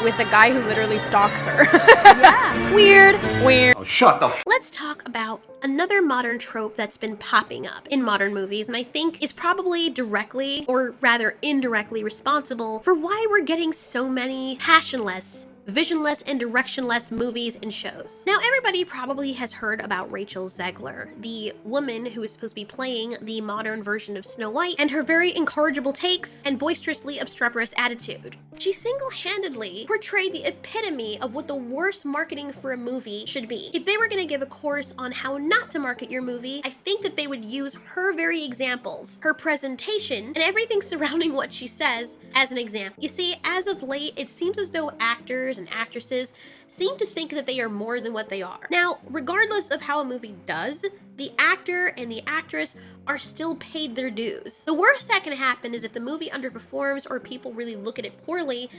with a guy who literally stalks her. Yeah. Weird. Oh, shut the f. Let's talk about another modern trope that's been popping up in modern movies, and I think is probably directly, or rather indirectly, responsible for why we're getting so many passionless, visionless, and directionless movies and shows. Now, everybody probably has heard about Rachel Zegler, the woman who is supposed to be playing the modern version of Snow White, and her very incorrigible takes and boisterously obstreperous attitude. She single-handedly portrayed the epitome of what the worst marketing for a movie should be. If they were going to give a course on how not to market your movie, I think that they would use her very examples, her presentation, and everything surrounding what she says as an example. You see, as of late, it seems as though actors and actresses seem to think that they are more than what they are. Now, regardless of how a movie does, the actor and the actress are still paid their dues. The worst that can happen is if the movie underperforms or people really look at it poorly,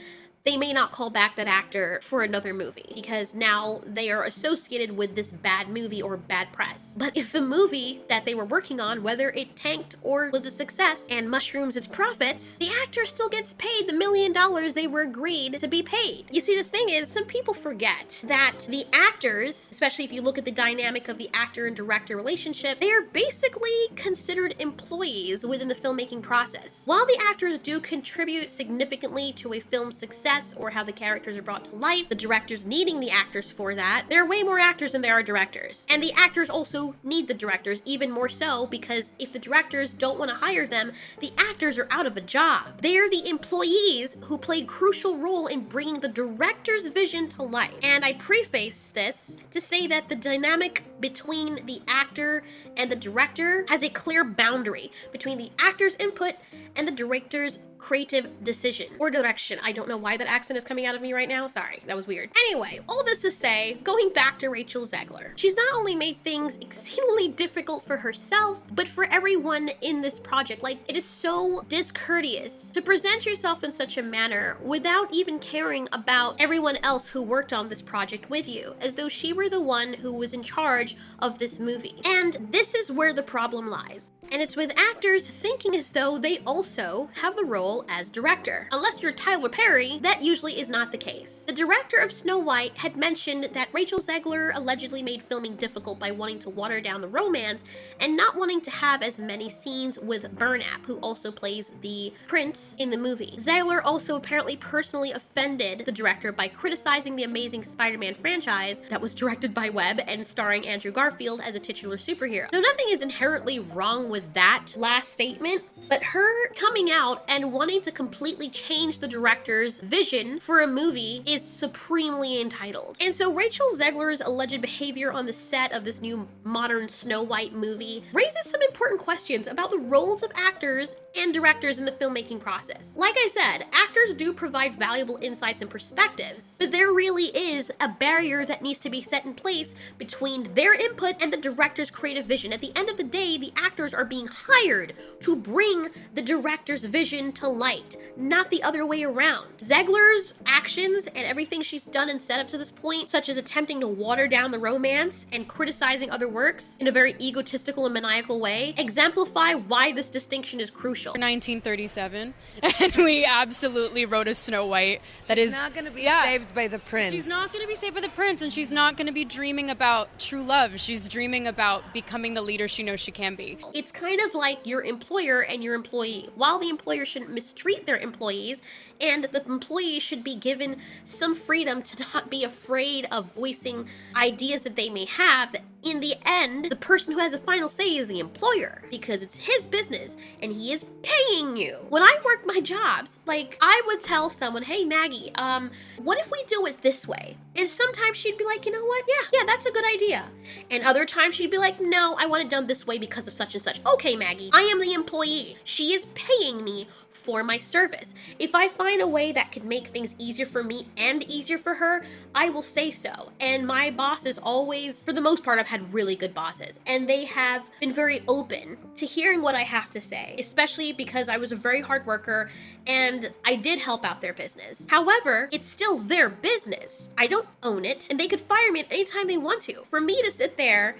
they may not call back that actor for another movie because now they are associated with this bad movie or bad press. But if the movie that they were working on, whether it tanked or was a success and mushrooms its profits, the actor still gets paid the $1 million they were agreed to be paid. You see, the thing is, some people forget that the actors, especially if you look at the dynamic of the actor and director relationship, they are basically considered employees within the filmmaking process. While the actors do contribute significantly to a film's success, or how the characters are brought to life, the directors needing the actors for that, there are way more actors than there are directors. And the actors also need the directors even more so because if the directors don't want to hire them, the actors are out of a job. They are the employees who play a crucial role in bringing the director's vision to life. And I preface this to say that the dynamic between the actor and the director has a clear boundary between the actor's input and the director's creative decision or direction. I don't know why that accent is coming out of me right now. Sorry, that was weird. Anyway, all this to say, going back to Rachel Zegler, she's not only made things exceedingly difficult for herself, but for everyone in this project. Like, it is so discourteous to present yourself in such a manner without even caring about everyone else who worked on this project with you, as though she were the one who was in charge of this movie. And this is where the problem lies. And it's with actors thinking as though they also have the role as director. Unless you're Tyler Perry, that usually is not the case. The director of Snow White had mentioned that Rachel Zegler allegedly made filming difficult by wanting to water down the romance and not wanting to have as many scenes with Burnap, who also plays the prince in the movie. Zegler also apparently personally offended the director by criticizing the Amazing Spider-Man franchise that was directed by Webb and starring Andrew Garfield as a titular superhero. Now, nothing is inherently wrong with that last statement, but her coming out and wanting to completely change the director's vision for a movie is supremely entitled. And so Rachel Zegler's alleged behavior on the set of this new modern Snow White movie raises some important questions about the roles of actors and directors in the filmmaking process. Like I said, actors do provide valuable insights and perspectives, but there really is a barrier that needs to be set in place between their input and the director's creative vision. At the end of the day, the actors are being hired to bring the director's vision to light, not the other way around. Zegler's actions and everything she's done and set up to this point, such as attempting to water down the romance and criticizing other works in a very egotistical and maniacal way, exemplify why this distinction is crucial. 1937, and we absolutely wrote a Snow White that is not going to be saved by the prince. She's not going to be saved by the prince, and she's not going to be dreaming about true love. She's dreaming about becoming the leader she knows she can be. It's kind of like your employer and your employee. While the employer shouldn't mistreat their employees, and the employee should be given some freedom to not be afraid of voicing ideas that they may have, in the end, the person who has the final say is the employer, because it's his business and he is paying you. When I worked my jobs, like, I would tell someone, hey Maggie, what if we do it this way? And sometimes she'd be like, you know what? Yeah, that's a good idea. And other times she'd be like, no, I want it done this way because of such and such. Okay, Maggie, I am the employee. She is paying me for my service. If I find a way that could make things easier for me and easier for her, I will say so. And my bosses always, for the most part, I've had really good bosses, and they have been very open to hearing what I have to say, especially because I was a very hard worker and I did help out their business. However, it's still their business. I don't own it, and they could fire me at any time they want to. For me to sit there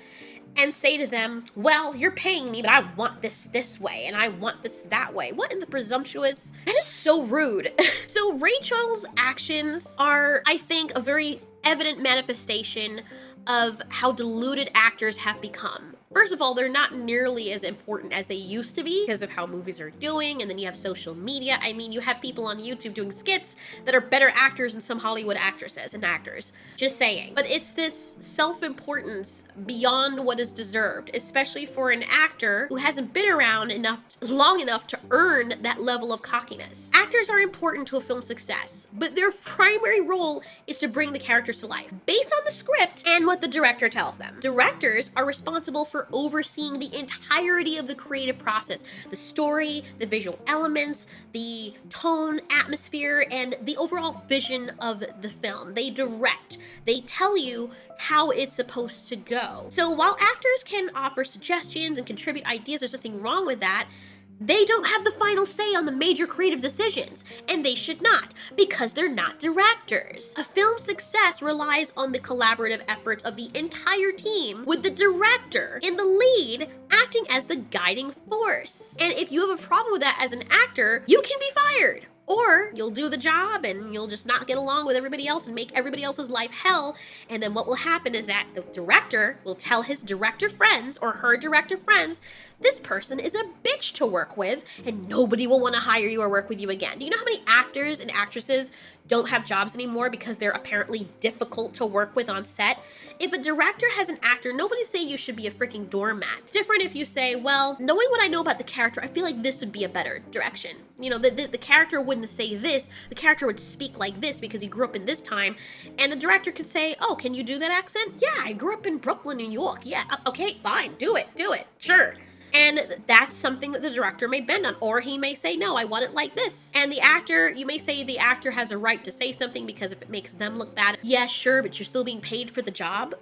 and say to them, well, you're paying me, but I want this way, and I want this that way. What in the presumptuous? That is so rude. So Rachel's actions are, I think, a very evident manifestation of how deluded actors have become. First of all, they're not nearly as important as they used to be because of how movies are doing, and then you have social media. I mean, you have people on YouTube doing skits that are better actors than some Hollywood actresses and actors. Just saying. But it's this self-importance beyond what is deserved, especially for an actor who hasn't been around long enough to earn that level of cockiness. Actors are important to a film's success, but their primary role is to bring the characters to life, based on the script and what the director tells them. Directors are responsible for overseeing the entirety of the creative process, the story, the visual elements, the tone, atmosphere, and the overall vision of the film. They direct. They tell you how it's supposed to go. So while actors can offer suggestions and contribute ideas, there's nothing wrong with that. They don't have the final say on the major creative decisions, and they should not, because they're not directors. A film's success relies on the collaborative efforts of the entire team, with the director in the lead acting as the guiding force. And if you have a problem with that as an actor, you can be fired. Or you'll do the job and you'll just not get along with everybody else and make everybody else's life hell. And then what will happen is that the director will tell his director friends or her director friends, this person is a bitch to work with and nobody will want to hire you or work with you again. Do you know how many actors and actresses don't have jobs anymore because they're apparently difficult to work with on set? If a director has an actor, nobody's saying you should be a freaking doormat. It's different if you say, well, knowing what I know about the character, I feel like this would be a better direction. You know, the character wouldn't say this, the character would speak like this because he grew up in this time, and the director could say, oh, can you do that accent? Yeah, I grew up in Brooklyn, New York. Yeah, okay, fine, do it, sure. And that's something that the director may bend on, or he may say, no, I want it like this. And the actor, you may say the actor has a right to say something because if it makes them look bad, yeah, sure, but you're still being paid for the job.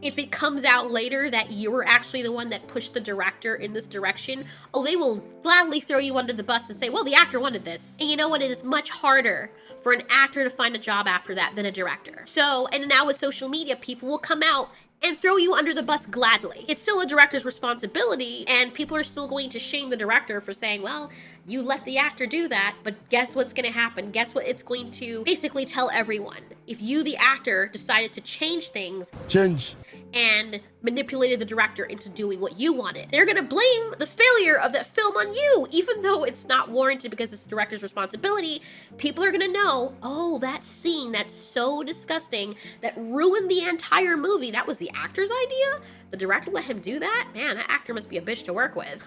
If it comes out later that you were actually the one that pushed the director in this direction, oh, they will gladly throw you under the bus and say, well, the actor wanted this. And you know what? It is much harder for an actor to find a job after that than a director. So, and now with social media, people will come out and throw you under the bus gladly. It's still a director's responsibility, and people are still going to shame the director for saying, well, you let the actor do that, but guess what's gonna happen? Guess what it's going to basically tell everyone? If you, the actor, decided to change things, and manipulated the director into doing what you wanted, they're gonna blame the failure of that film on you, even though it's not warranted because it's the director's responsibility. People are gonna know, oh, that scene that's so disgusting that ruined the entire movie, that was the actor's idea? The director let him do that? Man, that actor must be a bitch to work with.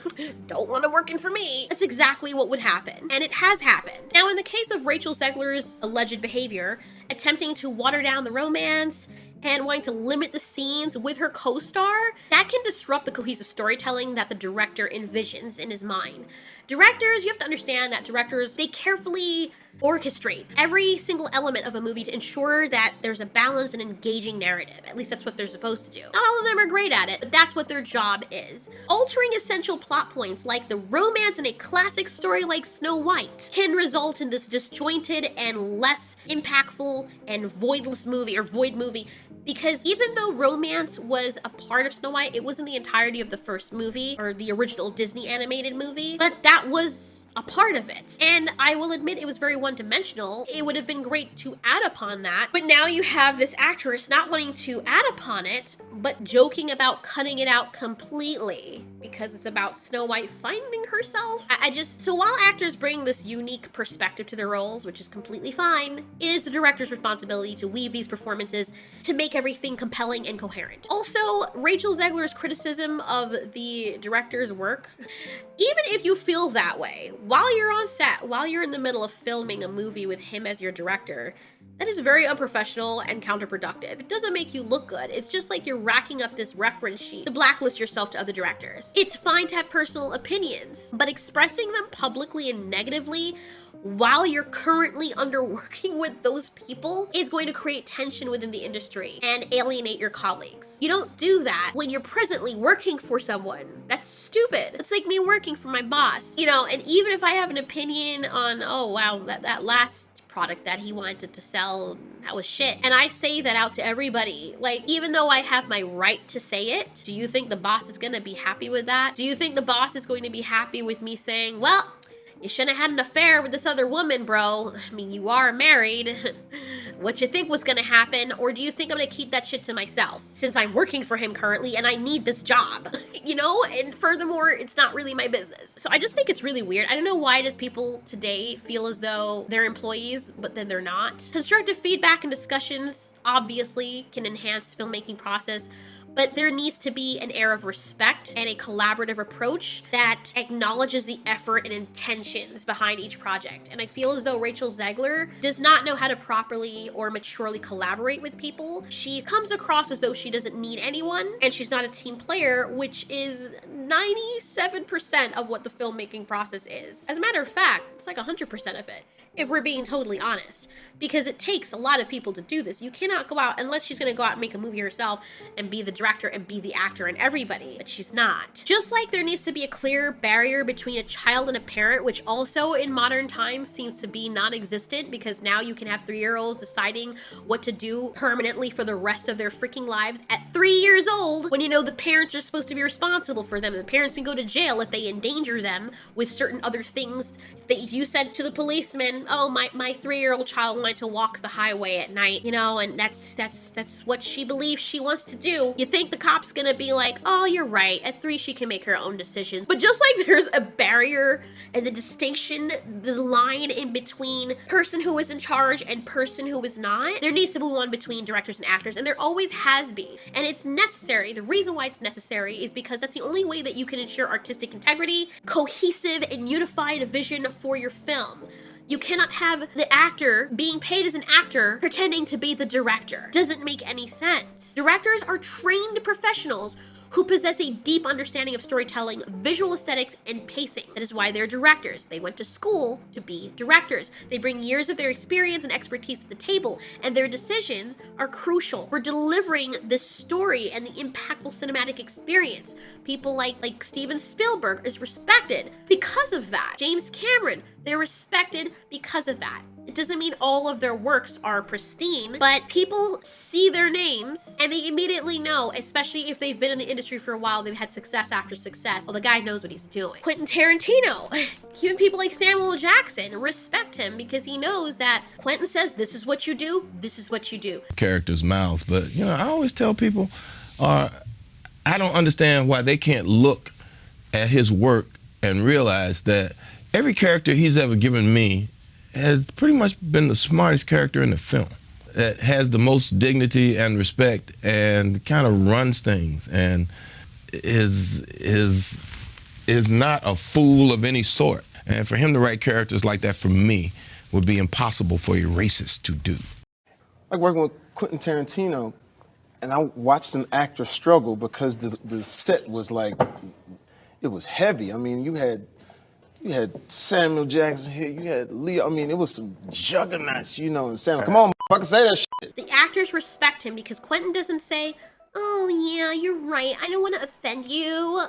Don't want him working for me. That's exactly what would happen. And it has happened. Now, in the case of Rachel Zegler's alleged behavior, attempting to water down the romance and wanting to limit the scenes with her co-star, that can disrupt the cohesive storytelling that the director envisions in his mind. Directors, you have to understand that directors, they carefully orchestrate every single element of a movie to ensure that there's a balanced and engaging narrative. At least that's what they're supposed to do. Not all of them are great at it, but that's what their job is. Altering essential plot points like the romance in a classic story like Snow White can result in this disjointed and less impactful and voidless movie, or void movie, because even though romance was a part of Snow White, it wasn't the entirety of the first movie or the original Disney animated movie, but that was a part of it. And I will admit it was very one-dimensional. It would have been great to add upon that, but now you have this actress not wanting to add upon it, but joking about cutting it out completely because it's about Snow White finding herself. So while actors bring this unique perspective to their roles, which is completely fine, it is the director's responsibility to weave these performances to make everything compelling and coherent. Also, Rachel Zegler's criticism of the director's work, even if you feel that way, while you're on set, while you're in the middle of filming a movie with him as your director, that is very unprofessional and counterproductive. It doesn't make you look good. It's just like you're racking up this reference sheet to blacklist yourself to other directors. It's fine to have personal opinions, but expressing them publicly and negatively while you're currently underworking with those people is going to create tension within the industry and alienate your colleagues. You don't do that when you're presently working for someone. That's stupid. It's like me working for my boss, you know, and even if I have an opinion on, oh wow, that last product that he wanted to sell. That was shit. And I say that out to everybody. Like, even though I have my right to say it, do you think the boss is gonna be happy with that? Do you think the boss is going to be happy with me saying, well, you shouldn't have had an affair with this other woman, bro? I mean, you are married. What you think was gonna happen? Or do you think I'm gonna keep that shit to myself since I'm working for him currently and I need this job? You know? And furthermore, it's not really my business. So I just think it's really weird. I don't know why does people today feel as though they're employees, but then they're not. Constructive feedback and discussions obviously can enhance the filmmaking process, but there needs to be an air of respect and a collaborative approach that acknowledges the effort and intentions behind each project. And I feel as though Rachel Zegler does not know how to properly or maturely collaborate with people. She comes across as though she doesn't need anyone, and she's not a team player, which is 97% of what the filmmaking process is. As a matter of fact, it's like 100% of it, if we're being totally honest, because it takes a lot of people to do this. You cannot go out, unless she's gonna go out and make a movie herself and be the director and be the actor and everybody, but she's not. Just like there needs to be a clear barrier between a child and a parent, which also in modern times seems to be non-existent, because now you can have 3-year-olds deciding what to do permanently for the rest of their freaking lives at 3 years old, when you know the parents are supposed to be responsible for them. The parents can go to jail if they endanger them with certain other things. If you said to the policeman, oh, my 3-year-old child wanted to walk the highway at night, you know, and that's what she believes she wants to do, you think the cop's gonna be like, oh, you're right, at 3 she can make her own decisions. But just like there's a barrier and the distinction, the line in between person who is in charge and person who is not, there needs to be one between directors and actors, and there always has been. And it's necessary. The reason why it's necessary is because that's the only way that you can ensure artistic integrity, cohesive and unified vision for your film. You cannot have the actor being paid as an actor pretending to be the director. Doesn't make any sense. Directors are trained professionals who possess a deep understanding of storytelling, visual aesthetics, and pacing. That is why they're directors. They went to school to be directors. They bring years of their experience and expertise to the table, and their decisions are crucial for delivering this story and the impactful cinematic experience. People like Steven Spielberg is respected because of that. James Cameron, they're respected because of that. It doesn't mean all of their works are pristine, but people see their names and they immediately know, especially if they've been in the industry for a while, they've had success after success. Well, the guy knows what he's doing. Quentin Tarantino, even people like Samuel Jackson respect him because he knows that Quentin says, this is what you do, this is what you do. Characters' mouths, but you know, I always tell people, I don't understand why they can't look at his work and realize that every character he's ever given me has pretty much been the smartest character in the film, that has the most dignity and respect and kind of runs things and is not a fool of any sort. And for him to write characters like that for me would be impossible for a racist to do. Like working with Quentin Tarantino, and I watched an actor struggle because the set was like, it was heavy. I mean, you had Samuel Jackson here, you had Leo. I mean, it was some juggernauts, you know. And Samuel, come on, motherfucker, say that shit. The actors respect him because Quentin doesn't say, oh yeah, you're right, I don't want to offend you.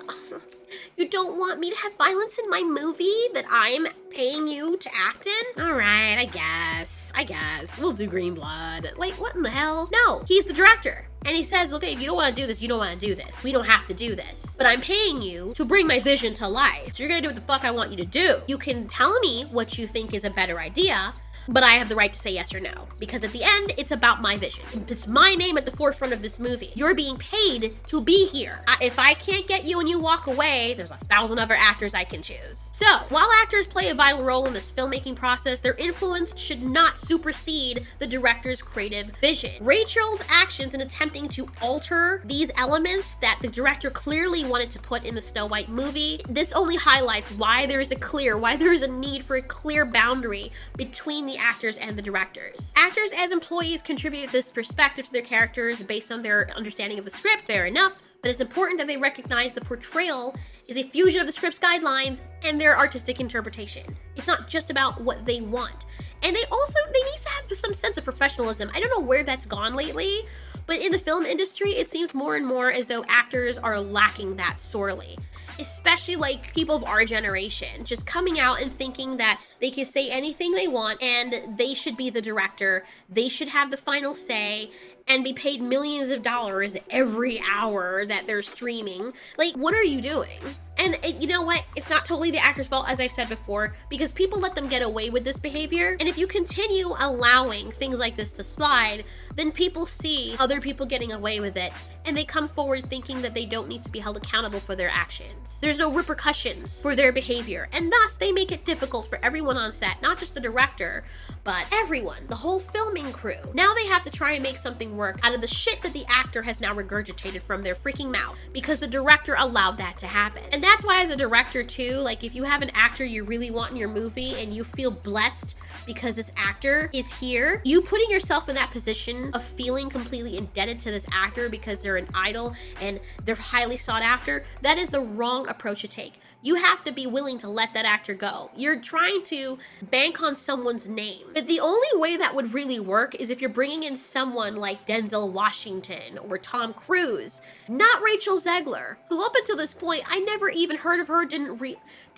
You don't want me to have violence in my movie that I'm paying you to act in? All right, I guess. We'll do Green Blood. Like, what in the hell? No, he's the director. And he says, okay, if you don't want to do this, you don't want to do this. We don't have to do this. But I'm paying you to bring my vision to life. So you're gonna do what the fuck I want you to do. You can tell me what you think is a better idea, but I have the right to say yes or no. Because at the end, it's about my vision. It's my name at the forefront of this movie. You're being paid to be here. If I can't get you and you walk away, there's 1,000 other actors I can choose. So, while actors play a vital role in this filmmaking process, their influence should not supersede the director's creative vision. Rachel's actions in attempting to alter these elements that the director clearly wanted to put in the Snow White movie, this only highlights why there is a need for a clear boundary between the actors and the directors. Actors as employees contribute this perspective to their characters based on their understanding of the script, fair enough, but it's important that they recognize the portrayal is a fusion of the script's guidelines and their artistic interpretation. It's not just about what they want. And they need to have some sense of professionalism. I don't know where that's gone lately, but in the film industry, it seems more and more as though actors are lacking that sorely. Especially like people of our generation, just coming out and thinking that they can say anything they want and they should be the director, they should have the final say, and be paid millions of dollars every hour that they're streaming. Like, what are you doing? And you know what? It's not totally the actor's fault, as I've said before, because people let them get away with this behavior. And if you continue allowing things like this to slide, then people see other people getting away with it, and they come forward thinking that they don't need to be held accountable for their actions. There's no repercussions for their behavior, and thus they make it difficult for everyone on set, not just the director, but everyone, the whole filming crew. Now they have to try and make something work out of the shit that the actor has now regurgitated from their freaking mouth, because the director allowed that to happen. And that's why as a director too, like if you have an actor you really want in your movie and you feel blessed because this actor is here, you putting yourself in that position of feeling completely indebted to this actor because they're an idol and they're highly sought after, that is the wrong approach to take. You have to be willing to let that actor go. You're trying to bank on someone's name. But the only way that would really work is if you're bringing in someone like Denzel Washington or Tom Cruise, not Rachel Zegler, who up until this point, I never even heard of her, didn't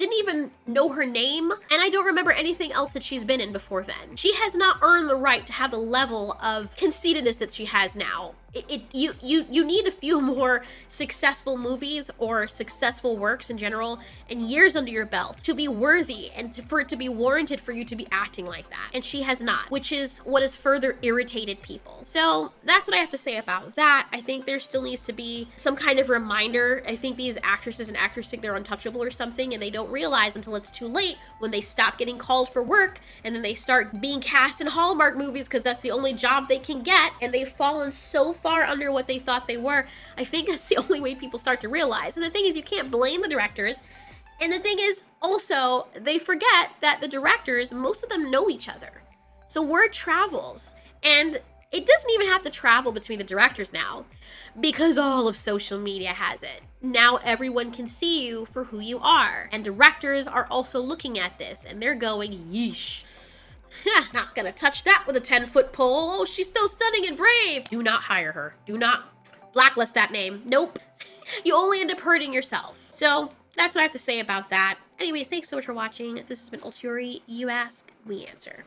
even know her name, and I don't remember anything else that she's been in before then. She has not earned the right to have the level of conceitedness that she has now. You need a few more successful movies or successful works in general and years under your belt to be worthy and for it to be warranted for you to be acting like that. And she has not, which is what has further irritated people. So that's what I have to say about that. I think there still needs to be some kind of reminder. I think these actresses and actors think they're untouchable or something, and they don't realize until it's too late when they stop getting called for work and then they start being cast in Hallmark movies because that's the only job they can get, and they've fallen so far under what they thought they were. I think that's the only way people start to realize. And the thing is, you can't blame the directors. And the thing is, also, they forget that the directors, most of them know each other. So word travels. And it doesn't even have to travel between the directors now, because all of social media has it. Now everyone can see you for who you are. And directors are also looking at this, and they're going, yeesh. Not gonna touch that with a 10-foot pole. Oh, she's so stunning and brave. Do not hire her. Do not blacklist that name. Nope. You only end up hurting yourself. So that's what I have to say about that. Anyways, thanks so much for watching. This has been Ultiori. You ask, we answer.